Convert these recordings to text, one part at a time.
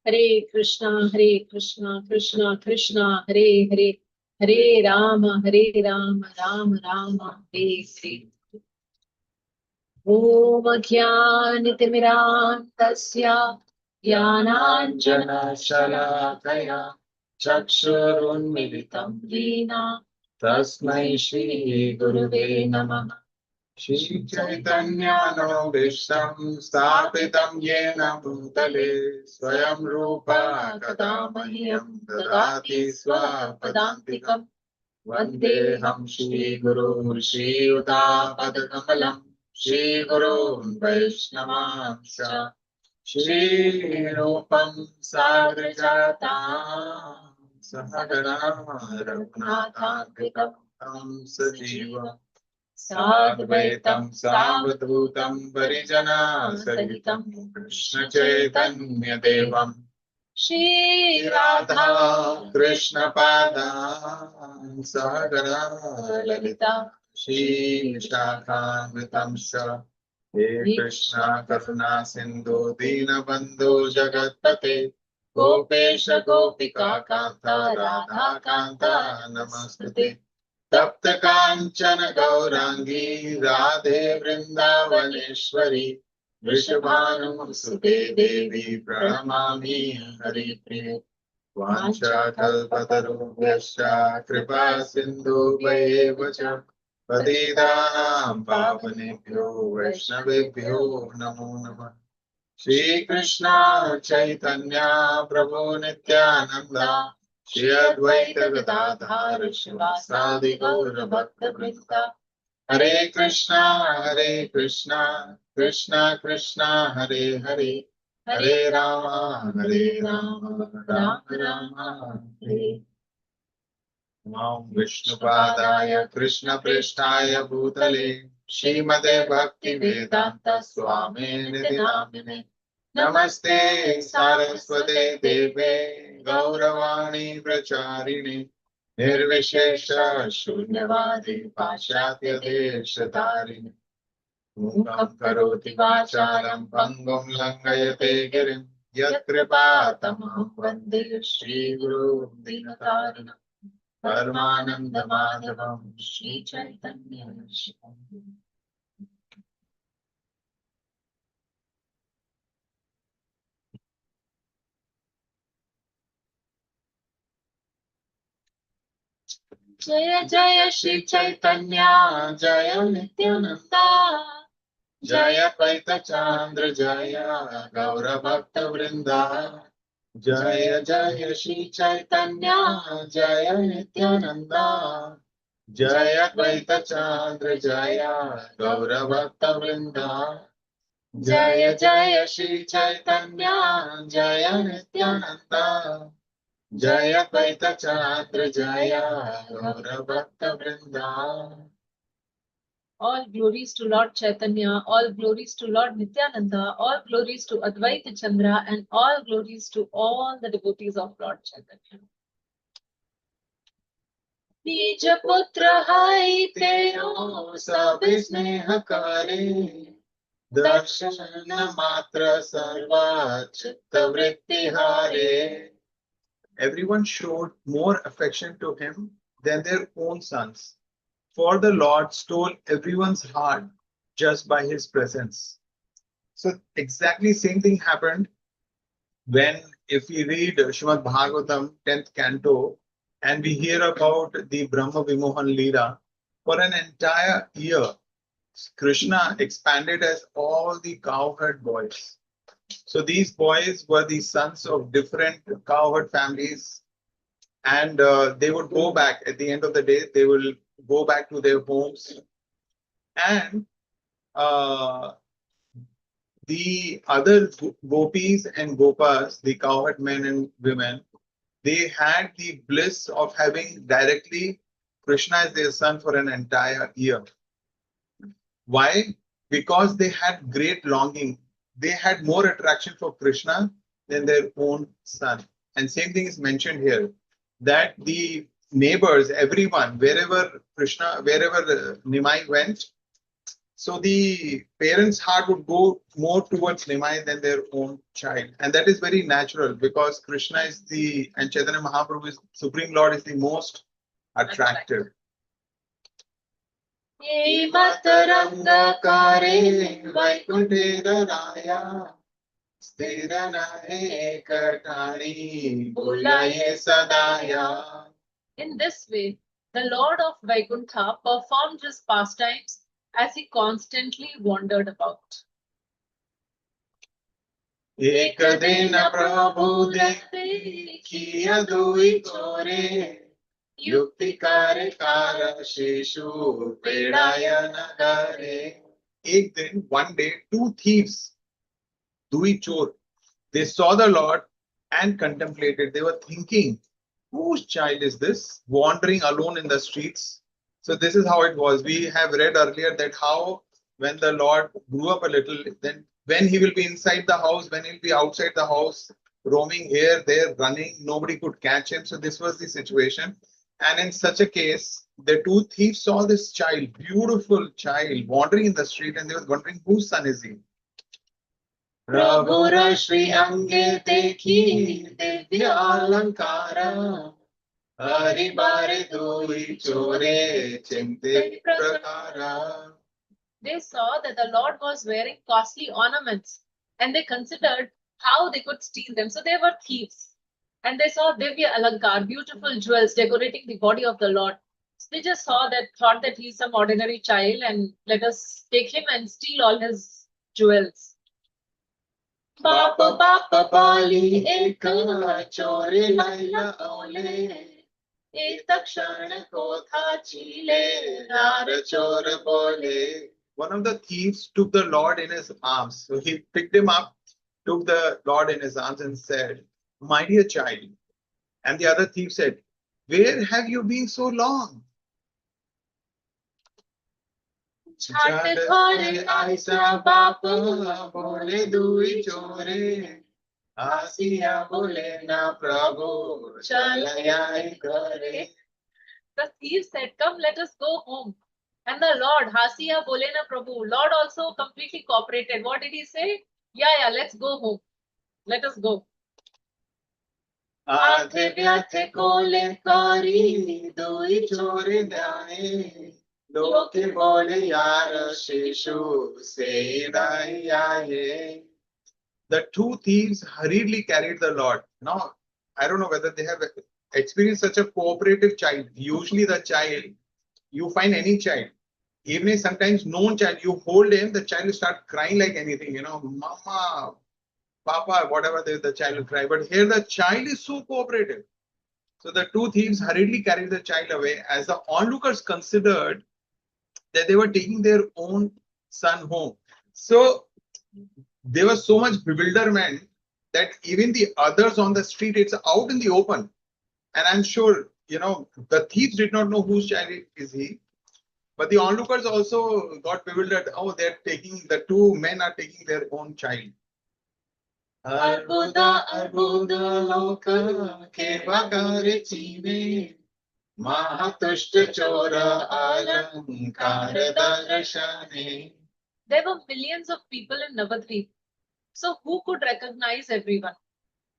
Hare Krishna, Krishna Krishna, Hare Hare, Hare Rama, Rama Rama, Hare Hare. Om Jnanatimirandasya Jnananjana-shalakaya Chakshurunmilitam Yena Tasmai Shri Gurave Namah. Shri Chaitanya Vishtam Sthapitam Yena Bhutale Swayam Rupa Kadamahyam Dadati Swapadantikam Vandeham Shri Guru Shri Udapadakamalam Shri Guru Vaishnavanscha Shri Rupam Sagrajatam Sahagana Raghunathantikam Sajivam Sadvaitam Savadhutam Parijana Sahitam Krishna Chaitanya Devam Shri Radha Krishna Pada Sahagana Lalita Shri Vishakhamritam Sha He Krishna Karuna Sindhu Dinabandhu Jagatpate Gopesha Gopika Kanta Radha Kanta Namaste तप्त कांचन गौरांगी राधे वृंदावनेश्वरी वृषभानुसुते देवी प्रणमामि हरिप्रिये वाञ्छाकल्पतरुभ्यश्च कृपा सिन्धुभ्येव च पतितानां पावनेभ्यो वैष्णवेभ्यो नमो नमः। श्री कृष्ण चैतन्य प्रभु नित्यानंद श्री अद्वैत गदाधर शिवासादि गौर भक्त वृंद हरे कृष्णा कृष्णा कृष्णा हरे हरे हरे राम राम राम हरे। नमो विष्णुपादाय कृष्ण पृष्ठाय भूतले श्रीमते भक्ति वेदांत स्वामिने नामिने नमस्ते सारस्वते देवे गौरवाणी प्रचारिणे निर्विशेष शून्यवादी पाश्चात्य देशतारिणे मूकं करोति वाचालं पङ्गुं लङ्घयते गिरिं यत्कृपातमहं वन्दे श्रीगुरुं दीनतारिणम् परमानंद माधवम श्री चैतन्य जय जय श्री चैतन्य जय नित्यानंद जय द्वैत चांद्र जय गौर भक्त वृंदा जय जय श्री चैतन्य जय नित्यानंद जय द्वैत चांद्र जय गौर भक्त वृंदा जय जय श्री चैतन्य जय नित्यानंद जय द्वैत चांद्र जय गौर भक्त वृंदा। All glories to Lord Chaitanya, all glories to Lord Nityananda, all glories to Advaita Chandra, and all glories to all the devotees of Lord Chaitanya. बीज पुत्र hai tero sabi sneha kare दर्शन मात्र सर्वा चित्त वृत्ति हारे. Everyone showed more affection to him than their own sons. For the Lord stole everyone's heart just by his presence. So exactly same thing happened when, if we read Srimad Bhagavatam 10th canto and we hear about the Brahma Vimohan Leela, for an entire year, Krishna expanded as all the cowherd boys. So these boys were the sons of different cowherd families, and they would go back at the end of the day, they will go back to their homes, and the other gopis and gopas, the cowherd men and women, they had the bliss of having directly Krishna as their son for an entire year. Why? Because they had great longing. They had more attraction for Krishna than their own son. And same thing is mentioned here, that the neighbors, everyone, wherever Krishna, wherever Nimai went, So the parents' heart would go more towards Nimai than their own child. And that is very natural because Krishna is and Chaitanya Mahaprabhu is, Supreme Lord is the most attractive. Ye Mataranga kare Vaikunthe Raya Sthirana ekatani bulaye sadaya. In this way, the Lord of Vaikuntha performed his pastimes as he constantly wandered about. एक दिन प्रभु देखते किया दुई चोरे युक्ति कार्य car शिशु पेड़ाया नगारे. एक दिन, one day, two thieves, Dui Chor, they saw the Lord and contemplated. They were thinking, whose child is this wandering alone in the streets? So this is how it was. We have read earlier that how when the Lord grew up a little, then when he will be inside the house, when he'll be outside the house, roaming here, there, running, nobody could catch him. So this was the situation. And in such a case, the two thieves saw this child, beautiful child, wandering in the street, and they were wondering whose son is he? Prabhura Shri Ange Dekhi Divya Alankara Hari Bare Dui Chore Chinte Prakara. They saw that the Lord was wearing costly ornaments and they considered how they could steal them. So they were thieves. And they saw Divya Alankar, beautiful jewels decorating the body of the Lord. So they just thought that he's some ordinary child and let us take him and steal all his jewels. Papa Papa Pali Eka Chore Laila Ole Ek Takshana Kotha Chile Rara Chor Bole. One of the thieves took the Lord in his arms. So he picked him up, took the Lord in his arms and said, my dear child. And the other thief said, where have you been so long? Chate thore aisa bapa bole dui chore Asiya bole na prabhu chalayai kare. The thief said, come, let us go home. And the Lord, Hasiya Bolena Prabhu, Lord also completely cooperated. What did he say? Yeah, let's go home. Let us go. Adhe vyathe kole kari dui chore dane Loke bole yar shishu se dai aaye. The two thieves hurriedly carried the Lord. Now, I don't know whether they have experienced such a cooperative child. Usually the child, you find any child, even if sometimes known child, you hold him, the child will start crying like anything, mama, papa, whatever the child will cry. But here the child is so cooperative. So the two thieves hurriedly carried the child away as the onlookers considered that they were taking their own son home. So there was so much bewilderment that even the others on the street, it's out in the open. And I'm sure, the thieves did not know whose child is he. But the onlookers also got bewildered. Oh, the two men are taking their own child. Arbuda, Arbuda, Loka, Kevagare Chime, Mahatushta Chora, Alankara Darashane. There were millions of people in Navadvip. So who could recognize everyone?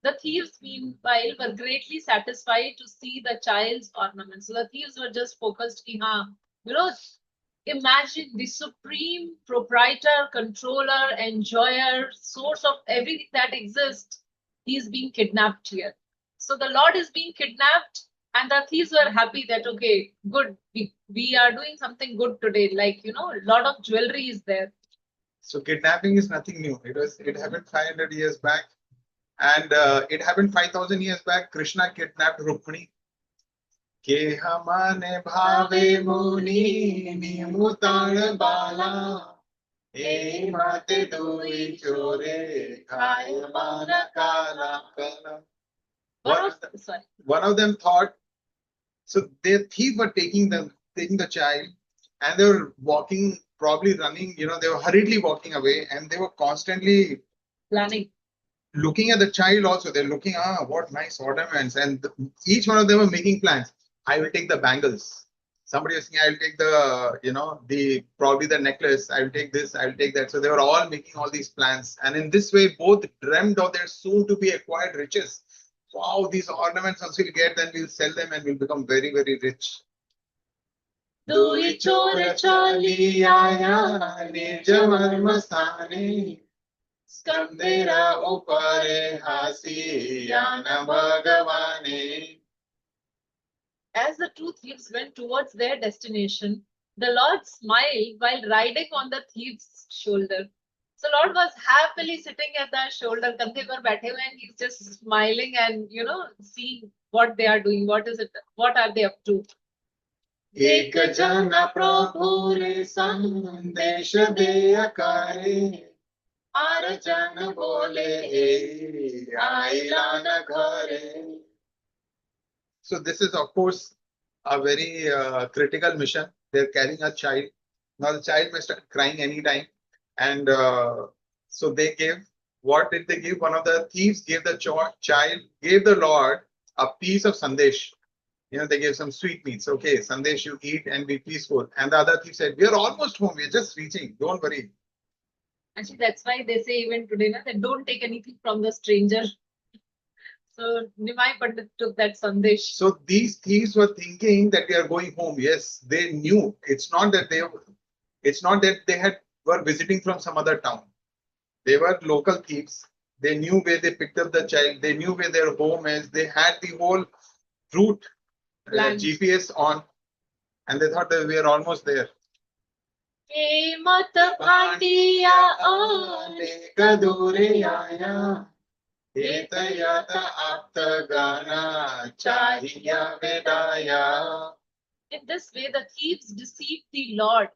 The thieves, meanwhile, were greatly satisfied to see the child's ornaments. So the thieves were just focused, imagine the supreme proprietor, controller, enjoyer, source of everything that exists. He is being kidnapped here. So the Lord is being kidnapped, and the thieves were happy that, okay, good, we are doing something good today. Like, a lot of jewelry is there. So kidnapping is nothing new. It happened 500 years back. And it happened 5,000 years back. Krishna kidnapped Rukmini. Ke hamane bhave muni nimutar bala. E mate dui chore kaya mana kala. One of them thought, so their thief were taking the child, and they were walking, probably running, they were hurriedly walking away, and they were constantly planning. Looking at the child also. They're looking, what nice ornaments. And each one of them were making plans. I will take the bangles. Somebody was saying, I'll take the, probably the necklace, I'll take this, I'll take that. So they were all making all these plans. And in this way, both dreamt of their soon to be acquired riches. Wow, these ornaments once we'll get, then we'll sell them and we'll become very, very rich. दुई चोर चाली आया निज मर्म स्थाने स्कंदेरा उपरे हासी यान भगवाने. As the two thieves went towards their destination, the Lord smiled while riding on the thief's shoulder. So Lord was happily sitting at the shoulder, kandhe par baithe hue, and he's just smiling and seeing what they are doing. What are they up to? एक जन प्रभु रे संदेश दे आकारे are जन बोले आइला न घरे. So this is of course a very critical mission. They're carrying a child. Now the child may start crying anytime. And so they gave, what did they give? One of the thieves gave the child, gave the Lord a piece of sandesh. They gave some sweetmeats. Okay, sandesh, you eat and be peaceful. And the other thief said, we are almost home. We're just reaching. Don't worry. Actually, that's why they say even today, that don't take anything from the stranger. So Nimai Pandit took that sandesh. So these thieves were thinking that we are going home. Yes, they knew. It's not that they were visiting from some other town. They were local thieves. They knew where they picked up the child. They knew where their home is. They had the whole route GPS on, and they thought that we are almost there. In this way, the thieves deceived the Lord.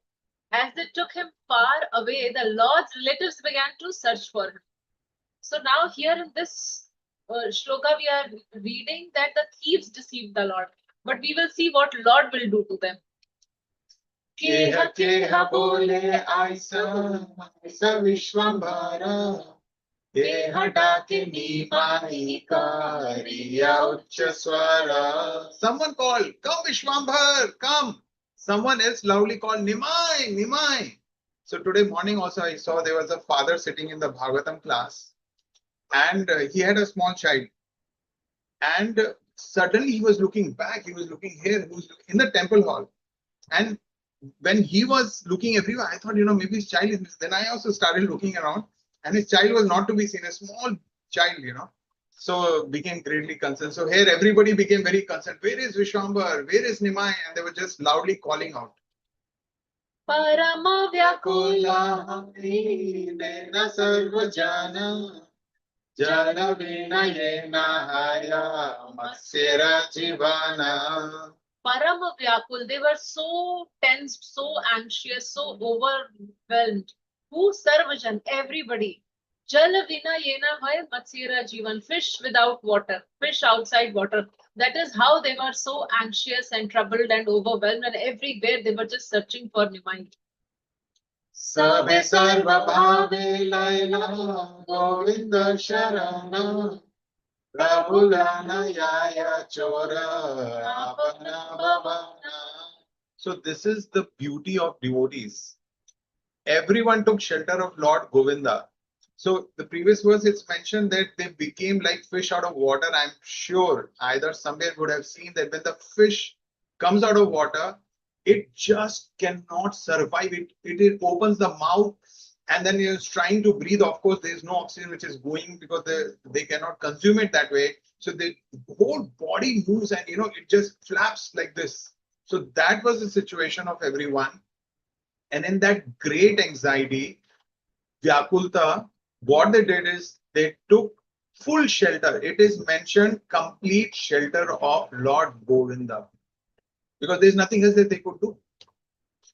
As they took him far away, the Lord's relatives began to search for him. So now here in this shloka, we are reading that the thieves deceived the Lord. But we will see what Lord will do to them. Keha keha bole aisa Vishwambara. Someone called, come Vishwambhar, come. Someone else loudly called, Nimai, Nimai. So today morning also I saw there was a father sitting in the Bhagavatam class, and he had a small child. And suddenly he was looking back, he was looking here, he was in the temple hall. And when he was looking everywhere, I thought, maybe his child is missing. Then I also started looking around. And his child was not to be seen, a small child, So became greatly concerned. So here everybody became very concerned. Where is Vishwambar? Where is Nimai? And they were just loudly calling out. Parama vyakula nena sarva jana jana vinayena haya matsera jivana. Parama vyakul, they were so tensed, so anxious, so overwhelmed. Who sarvajan, everybody. Jala vina yena hai matsira jivan, fish without water, fish outside water. That is how they were so anxious and troubled and overwhelmed, and everywhere they were just searching for Nimai. Sabhe sarva bhave laila govinda sharana prabhulana yaya chora apana bhavana. So this is the beauty of devotees. Everyone took shelter of Lord Govinda. So the previous verse, it's mentioned that they became like fish out of water. I'm sure either somewhere would have seen that when the fish comes out of water, it just cannot survive. It opens the mouth and then it's trying to breathe. Of course, there is no oxygen which is going because they cannot consume it that way. So the whole body moves and it just flaps like this. So that was the situation of everyone. And in that great anxiety, Vyakulta, what they did is they took full shelter. It is mentioned complete shelter of Lord Govinda because there's nothing else that they could do.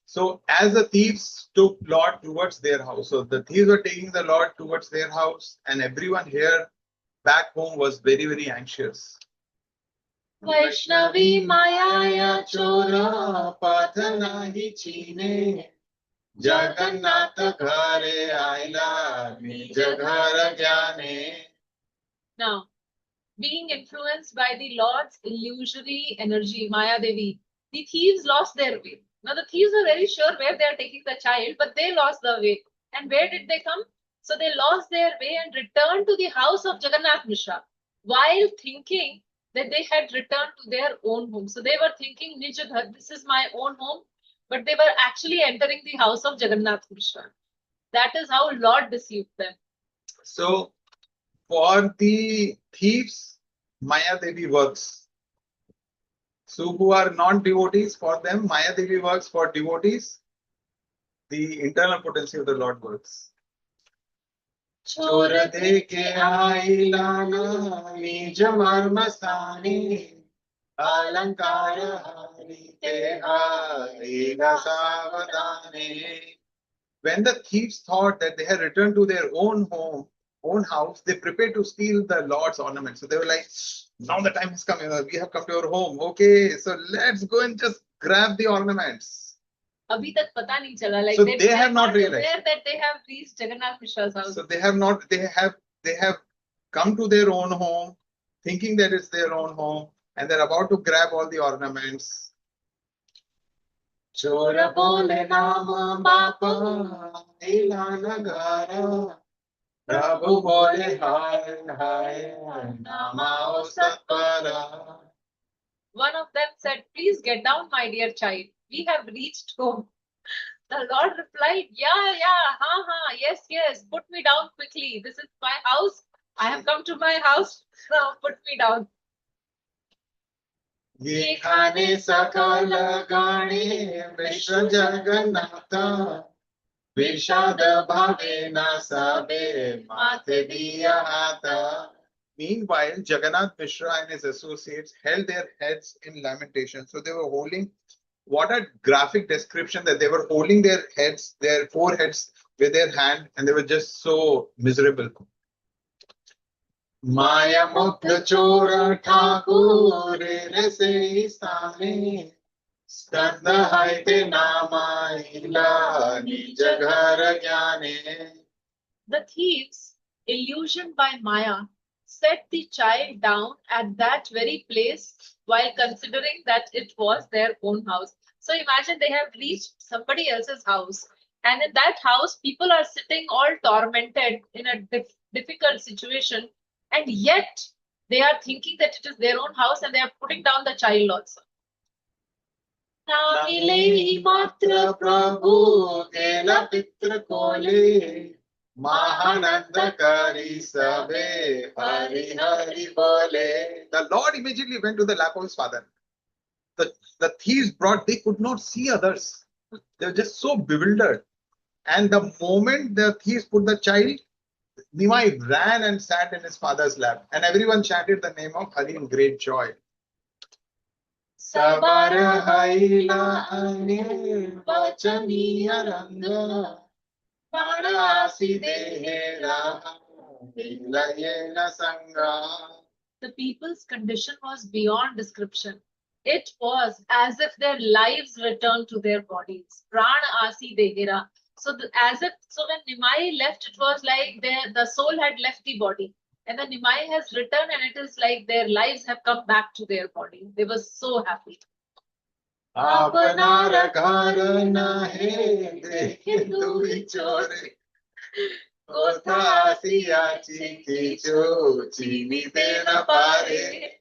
So as the thieves took Lord towards their house, so the thieves were taking the Lord towards their house, and everyone here back home was very, very anxious. Vaishnavi Mayaya Chora Pathanahi Chine Jagannath Ghare Aila Nij Ghar Jane. Now, being influenced by the Lord's illusory energy, Maya Devi, the thieves lost their way. Now the thieves were very sure where they are taking the child, but they lost the way. And where did they come? So they lost their way and returned to the house of Jagannath Mishra while thinking that they had returned to their own home. So they were thinking, Nij ghar, this is my own home, but they were actually entering the house of Jagannath Mishra. That is how Lord deceived them. So for the thieves, Maya Devi works. So who are non-devotees, for them, Maya Devi works. For devotees, the internal potency of the Lord works. चोर देके आई लाना निज मर्म स्थानी अलंकार हारीते आएगा सावधाने. When the thieves thought that they had returned to their own home, own house, they prepared to steal the Lord's ornaments. So they were like, now the time is coming. We have come to our home. Okay, so let's go and just grab the ornaments. अभी तक पता नहीं चला. Like So they have not realized aware that they have reached Jagannath Mishra's house. So they have not. They have come to their own home, thinking that it's their own home, and they're about to grab all the ornaments. चोर बोले नाम बापा इलाना गारा प्रभु बोले हाय हाय नामाओ सत्वरा. One of them said, please get down, my dear child. We have reached home. The Lord replied, yeah, yes, put me down quickly. This is my house. I have come to my house. Now put me down. ये खाने सकल गाने विश्व जगन्नाथ विषाद भावे न सबे माथे दिया हाथ. Meanwhile, Jagannath Mishra and his associates held their heads in lamentation. So they were holding, what a graphic description, that they were holding their heads, their foreheads with their hand, and they were just so miserable. Maya Mukta Chora Thakur Rese Stane Skanda Haite Nama Ila Nija Ghar Jnane. The thieves, illusioned by Maya, set the child down at that very place while considering that it was their own house. So imagine they have reached somebody else's house, and in that house, people are sitting all tormented in a difficult situation, and yet they are thinking that it is their own house and they are putting down the child also. Namile matra prabhu gela pitra kole Mahanandakari sabe hari hari bole. The Lord immediately went to the lap of his father. The thieves they could not see others. They were just so bewildered. And the moment the thieves put the child, Nimai ran and sat in his father's lap. And everyone chanted the name of Hari in great joy. Sabara haila anil vachaniya ranga. The people's condition was beyond description. It was as if their lives returned to their bodies. Prana asi dehera. So when Nimai left, it was like the soul had left the body. And then Nimai has returned, and it is like their lives have come back to their body. They were so happy. अपना घर नाहे देखे दुई चोरे कोथा चिकी चो चीनी देना पारे.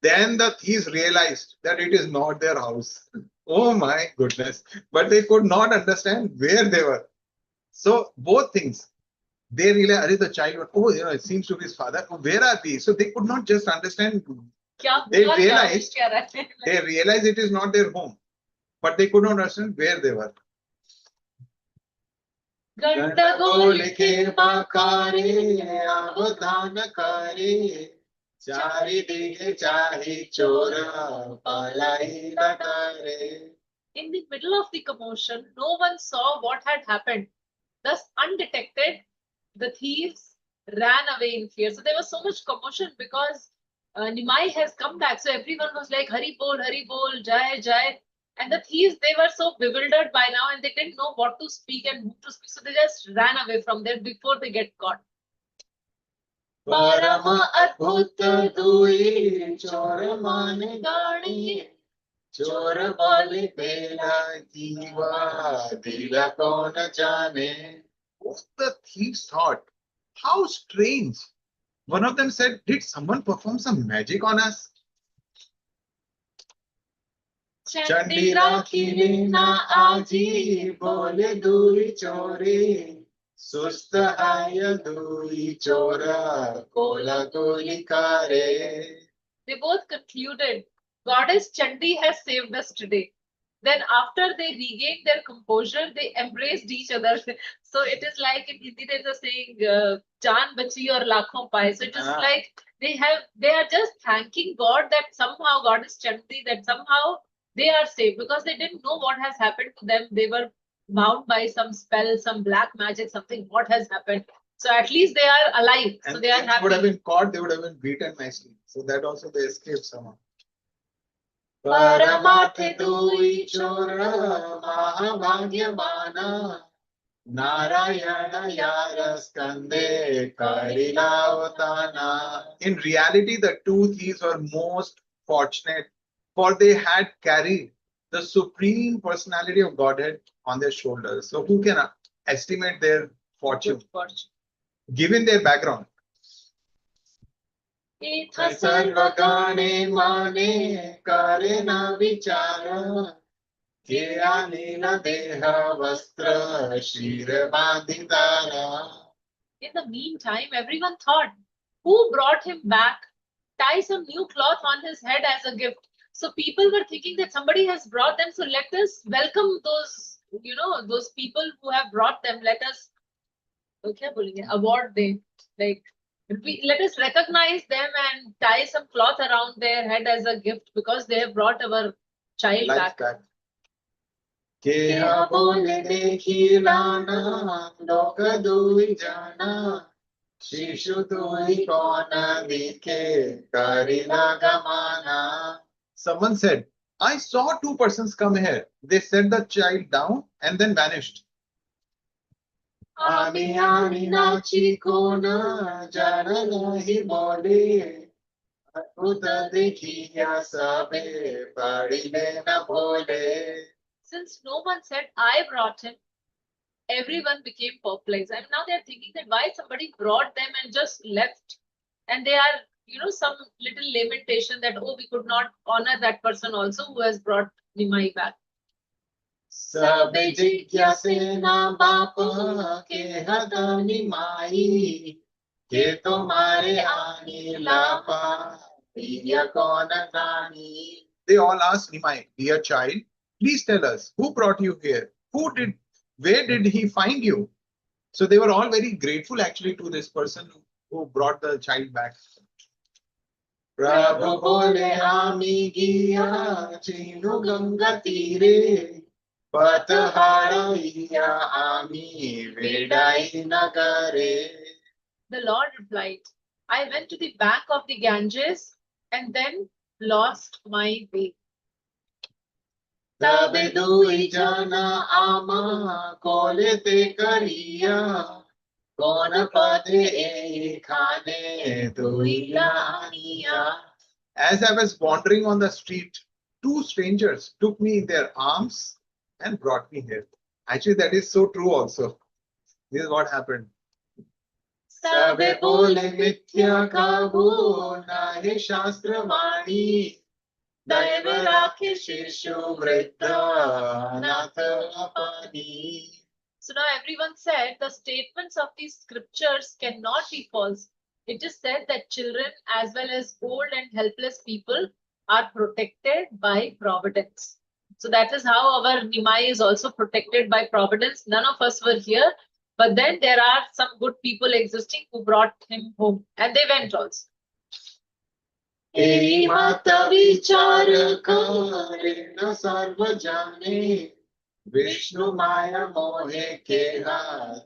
Then the thieves realized that it is not their house. Oh my goodness. But they could not understand where they were. So both things. They realized, the child, it seems to be his father. Where are these? So they could not just understand. They realized it is not their home, but they could not understand where they were. In the middle of the commotion, no one saw what had happened. Thus, undetected, the thieves ran away in fear. So there was so much commotion because Nimai has come back. So everyone was like, Hari bol, Jai, Jai. And the thieves, they were so bewildered by now and they didn't know what to speak and who to speak. So they just ran away from there before they get caught. Parama adbhut dui chor mane gaani चोर बोले तेरा जीवा दिला कौन जाने. What the thieves thought? How strange. One of them said, did someone perform some magic on us? Chandi राखी ना आजी बोले दुई चोरी सुस्त आय दुई चोरा कोला कोली कारे. They both concluded, Goddess Chandi has saved us today. Then, after they regained their composure, they embraced each other. So it is like in Hindi there's a saying, "Jaan bachi aur lakhon paaye." So it is like they are just thanking God that somehow Goddess Chandi, that somehow they are safe because they didn't know what has happened to them. They were bound by some spell, some black magic, something. What has happened? So at least they are alive. And so they are if happy. would have been caught, they would have been beaten nicely. So that also they escaped somehow. परमार्थ दुई चोर महाभाग्यवाना नारायण यार स्कंदे करिला अवताना. In reality, the two thieves were most fortunate, for they had carried the supreme personality of Godhead on their shoulders. So who can estimate their fortune, given their background? सर्वगाने माने करे न विचार के अनिल देह वस्त्र शीर बांधिदारा. In the meantime, everyone thought, who brought him back? Tie some new cloth on his head as a gift. So people were thinking that somebody has brought them. So let us welcome those, those people who have brought them. Let us, award them. Like, let us recognize them and tie some cloth around their head as a gift because they have brought our child back. केह बोले देखी लाना लोक दुई जाना शिशु दुई कौन दिखे करिला गमाना. Someone said, I saw two persons come here. They set the child down and then vanished. आमी आमी नाची कोण जन नहीं बोले अद्भुत देखिया सबे पड़िले न भोले. Since no one said, I brought him, everyone became perplexed. And now they're thinking that why somebody brought them and just left. And they are, some little lamentation that, oh, we could not honor that person also who has brought Nimai back. सब जिज्ञासे ना बाप के हत निमाई के तुम्हारे आनी लापा प्रिय कौन रानी. They all asked Nimai, dear child, please tell us who brought you here. Where did he find you? So they were all very grateful actually to this person who brought the child back. प्रभु बोले आमी गिया चीनु गंगा तीरे पतहारैया आमी वेडाई नगरे. The Lord replied, I went to the bank of the Ganges and then lost my way. तबे दुई जना आमा कोले ते करिया कौन पदे ए खाने दुई लानिया. As I was wandering on the street, two strangers took me in their arms and brought me here. Actually, that is so true also. This is what happened. सबे बोले मिथ्या काबू नाहि शास्त्र वाणी दैव राखे शिशु वृद्ध नाथ अपनी. So now everyone said the statements of these scriptures cannot be false. It is said that children as well as old and helpless people are protected by providence. So that is how our Nimai is also protected by providence. None of us were here, but then there are some good people existing who brought him home and they went also. एई मत विचार करे न सर्व जाने विष्णु माया मोहे केहा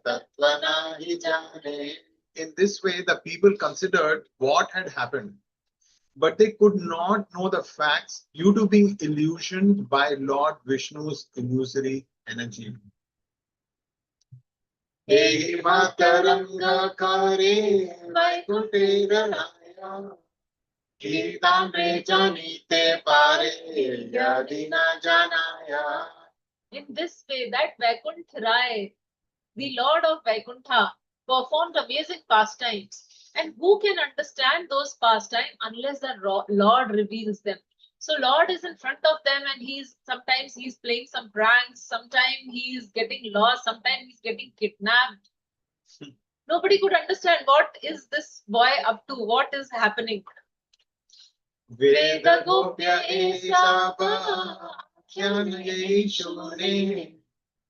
तत्व नाही जाने. In this way, the people considered what had happened, but they could not know the facts due to being illusioned by Lord Vishnu's illusory energy. एई मत रंग करे वैकुंठे रलाया गीतामृते जानीते पारे यदि न जानाया. In this way, that Vaikuntha Rai, the Lord of Vaikuntha, performed amazing pastimes. And who can understand those pastimes unless the Lord reveals them? So Lord is in front of them, and sometimes he's playing some pranks, sometimes he's getting lost, sometimes he's getting kidnapped. Nobody could understand what is this boy up to, what is happening. वेद गोप्य ऐसा ज्ञान यही शूने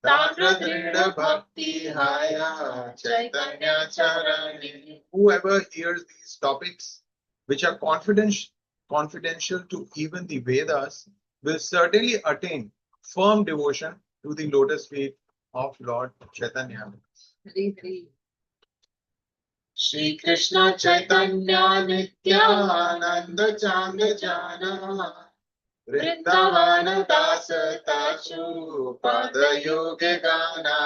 ताम्र दृढ़ भक्ति हाया चैतन्य चरणे. Whoever hears these topics, which are confidential to even the Vedas, will certainly attain firm devotion to the lotus feet of Lord Chaitanya. Shri Krishna Chaitanya Nityananda Chanda Jana Vrindavan Dasa Tachu Pada Yoga Gana.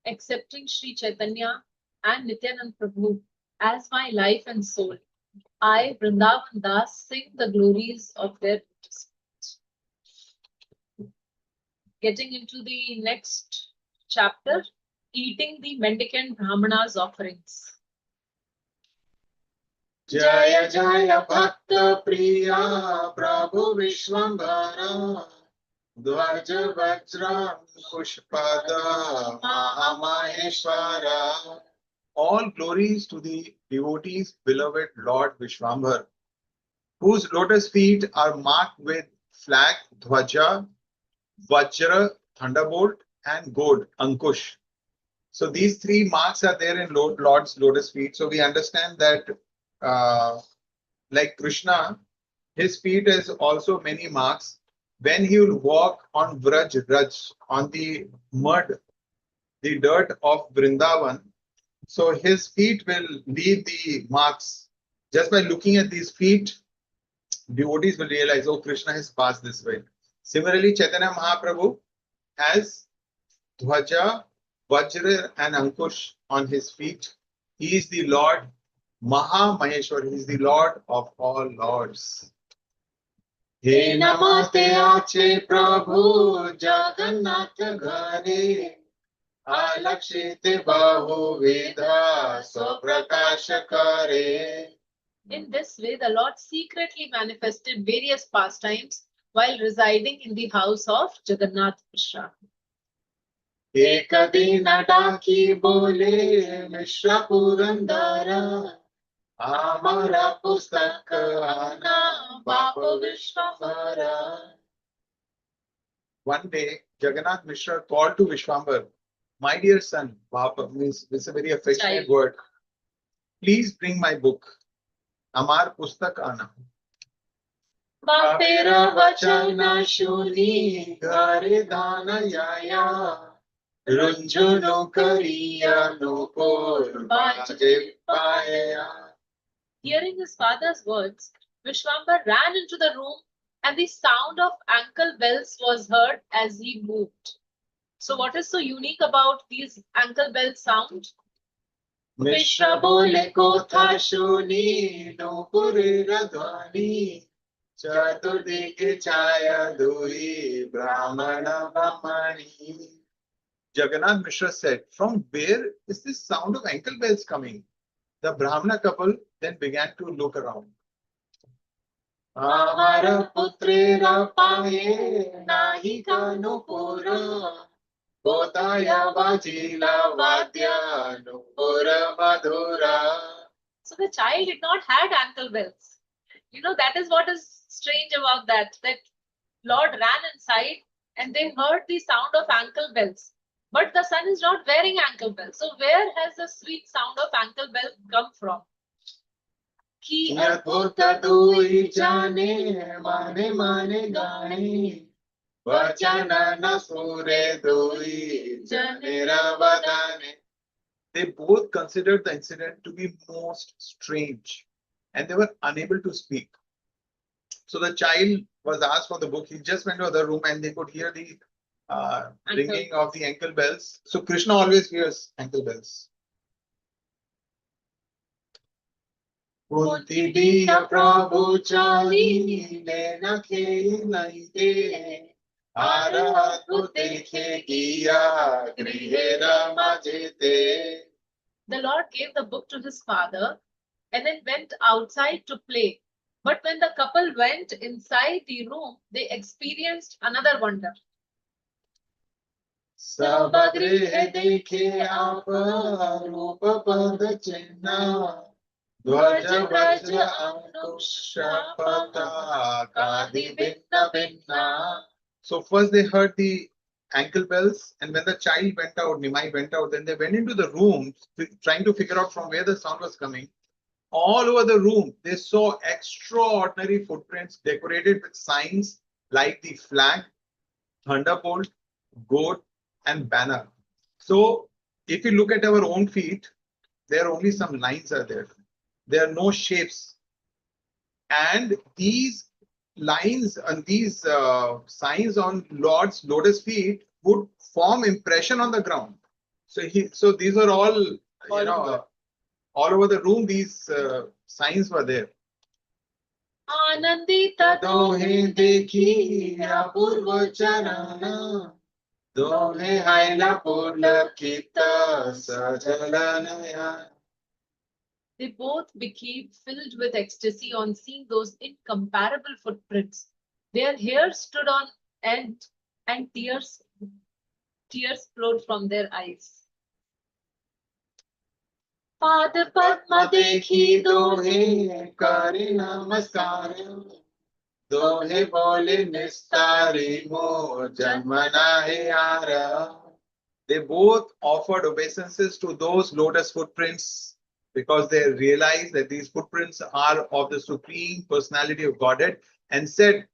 Accepting Sri Chaitanya and Nityanand Prabhu as my life and soul, I, Vrindavan Das, sing the glories of their lotus feet. Getting into the next chapter, eating the mendicant Brahmana's offerings. Jaya Jaya Bhakta Priya Prabhu Vishwambara Dvaja Vajra Pushpada Mahamaheshwara. All glories to the devotees, beloved Lord Vishwambhar, whose lotus feet are marked with flag, Dhwaja, Vajra, Thunderbolt, and gold, Ankush. So these three marks are there in Lord's lotus feet. So we understand that like Krishna, his feet has also many marks. When he will walk on Vraj Raj, on the mud, the dirt of Vrindavan, so his feet will leave the marks. Just by looking at these feet, devotees will realize, oh, Krishna has passed this way. Similarly, Chaitanya Mahaprabhu has Dhwaja, Vajra, and Ankush on his feet. He is the Lord Maha Maheshwar. He is the Lord of all lords. He namaste ache Prabhu Jagannath Ghare Alakshite Bahu Vidha Soprakash Kare. In this way, the Lord secretly manifested various pastimes while residing in the house of Jagannath Mishra. एक दिन डाकी बोले मिश्रा पुरंदरा हमारा पुस्तक आना बाप Vishwambhara. One day, Jagannath Mishra called to Vishwambar, my dear son, Bapa means this is a very affectionate word. Please bring my book. Amar pustak ana. Bapera vachana shuni gare dana yaya. Runjunu kariya nupur baje paya. Hearing his father's words, Vishwambar ran into the room and the sound of ankle bells was heard as he moved. So what is so unique about these ankle bell sound? Mishra bole kotha shuni nupur radhani Chaturdike chaya dui brahmana brahmani. Jagannath Mishra said, from where is this sound of ankle bells coming? The Brahmana couple then began to look around. Amara putrera paye nahi kanupura Kotaya vajila vadya nupura madhura. So the child did not had ankle bells. That is what is strange about that Lord ran inside and they heard the sound of ankle bells. But the son is not wearing ankle bells. So where has the sweet sound of ankle bell come from? Ki adbhuta dui jane mane mane gane vachana nasure dui janera vadane. They both considered the incident to be most strange and they were unable to speak. So the child was asked for the book. He just went to the room and they could hear the ringing of the ankle bells. So Krishna always hears ankle bells. Kunti दिया प्रभु चालीले न खेलैते are अद्भुत देखे गिया गृहे रमा जेते. The Lord gave the book to his father and then went outside to play. But when the couple went inside the room, they experienced another wonder. सब गृह देखे आप रूप पद चिन्ह ध्वज व्रज अनुष्य पताकादि भिन्न भिन्न. So first they heard the ankle bells, and when the child went out, Nimai went out, then they went into the room trying to figure out from where the sound was coming. All over the room, they saw extraordinary footprints decorated with signs like the flag, thunderbolt, goat, and banner. So if you look at our own feet, there are only some lines are there. There are no shapes. And these lines and these signs on Lord's lotus feet would form impression on the ground. So these are all, all over the room, these signs were there. Anandita दोहे देखी अपूर्व चरण दोहे हायला पुलकित सजल नयन. They both became filled with ecstasy on seeing those incomparable footprints. Their hair stood on end and tears flowed from their eyes. पाद पद्म देखी दोहे करे नमस्कार दोहे बोले निस्तारी मो जन्मना है यार. They both offered obeisances to those lotus footprints because they realized that these footprints are of the Supreme Personality of Godhead and said,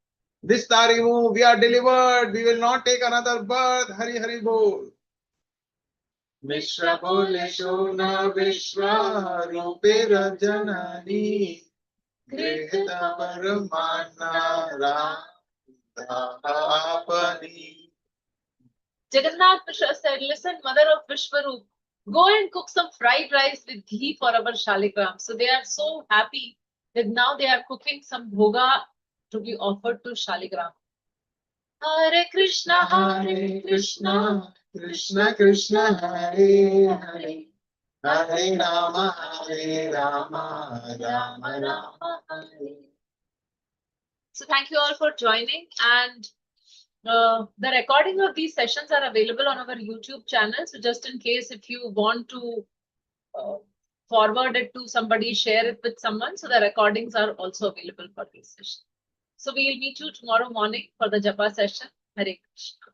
Nistari Mu, we are delivered, we will not take another birth, Hari Hari Bol. Mishra bole shona vishwa rupe rajanani grihita paramana radhapani. Jagannath Mishra said, listen, mother of Vishwarup, go and cook some fried rice with ghee for our Shaligram. So they are so happy that now they are cooking some bhoga to be offered to Shaligram. Hare Krishna, Krishna, Krishna Krishna, Hare Hare, Hare Rama, Rama Rama, Hare. So thank you all for joining, and the recording of these sessions are available on our YouTube channel. So just in case if you want to forward it to somebody, share it with someone. So the recordings are also available for these sessions. So we will meet you tomorrow morning for the Japa session. Hare Krishna.